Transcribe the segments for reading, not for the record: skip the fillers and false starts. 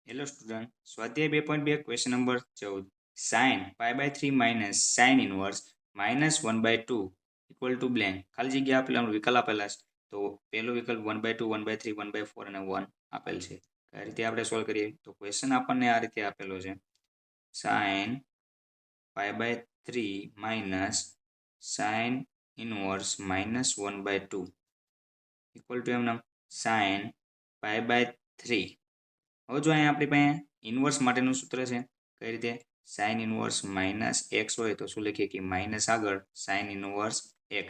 Hello student, સ્વાધ્યાય 2.2 question number 14 sine π/3 minus sine inverse -1/2 equal to blank. ખાલી જગ્યા આપેલા વિકલ્પ આપેલા છે. તો પહેલો વિકલ્પ 1/2 1/3 1/4 અને 1 આપેલ છે. આ રીતે આપણે સોલ્વ કરીએ તો ક્વેશ્ચન આપણને આ રીતે આપેલો છે. Sine π/3 minus sine inverse -1/2 equal to એમ સાઇન π/3. હવે જો અહીંયા આપણી પાસે ઇનવર્સ માટેનું સૂત્ર છે. કઈ રીતે? સાઇન ઇનવર્સ -x હોય તો શું લખીએ કે માઇનસ આગળ સાઇન ઇનવર્સ x.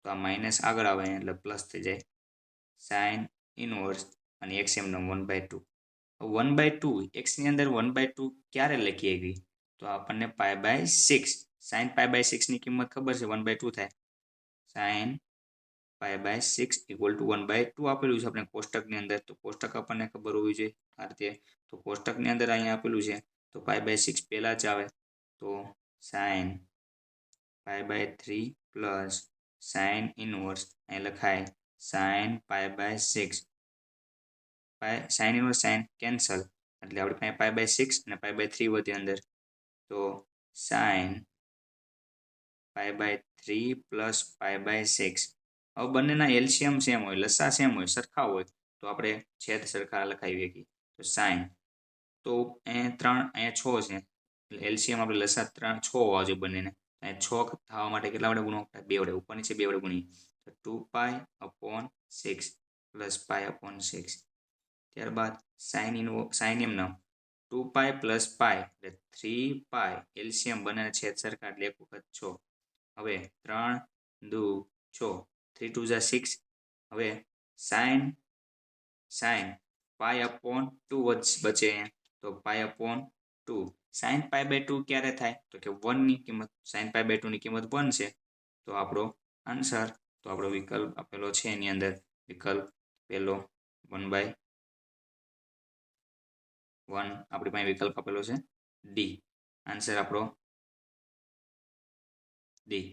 તો આ માઇનસ આગળ આવે એટલે પ્લસ થઈ જાય સાઇન ઇનવર્સ અને x એમનો 1/2. 1/2 x ની અંદર 1/2 ક્યારે લખીએ એવી તો આપણને π/6 સાઇન π/6 ની કિંમત ખબર છે 1/2 થાય. સાઇન π/6 ઇક્વલ ટુ 1/2 આપેલું છે આપણે કોષ્ટકની અંદર. તો કોષ્ટક આપણને ખબર હોવી જોઈએ આ રીતે. તો કોષ્ટકની અંદર અહીંયા આપેલું છે તો π/6 પહેલા જ આવે તો સાઇન π/3 પ્લસ સાઇન ઇનવર્સ અહીં લખાય sine π/6. Sine inverse sine cancel એટલે આપણી પાસે π/6 અને π/3 વધે અંદર. તો સાઇન π/3 પ્લસ π/6. હવે બંનેના એલસીએમ સેમ હોય, લસા સેમ હોય, સરખા હોય તો આપણે છેદ સરખા લખાવીએ કે તો સાઇન. તો અહીંયા 3 અહીંયા 6 છે એટલે એલસીએમ આપણે લસા 3 6 હોવા જોઈએ બંનેને. અહીંયા 6 થવા માટે કેટલા વડે ગુણો? 2 વડે. ઉપર નીચે 2 વડે ગુણીએ તો 2π/6 પ્લસ π/6. ત્યારબાદ સાઇન એમનો 2π પ્લસ π એટલે 3π. એલસીએમ બંનેના છેદ સરખા એટલે 1 વખત 6. હવે 3 2 6 3 2 6. હવે સાઇન π/2 બચે તો π/2. સાઇન π/2 ક્યારે થાય તો કે 1 ની કિંમત સાઇન π/2 ની કિંમત 1 છે. તો આપણો આન્સર તો આપણો વિકલ્પ આપેલો છે એની અંદર વિકલ્પ પહેલો 1/1 આપણી પાસે વિકલ્પ આપેલો છે ડી. આન્સર આપણો ડી.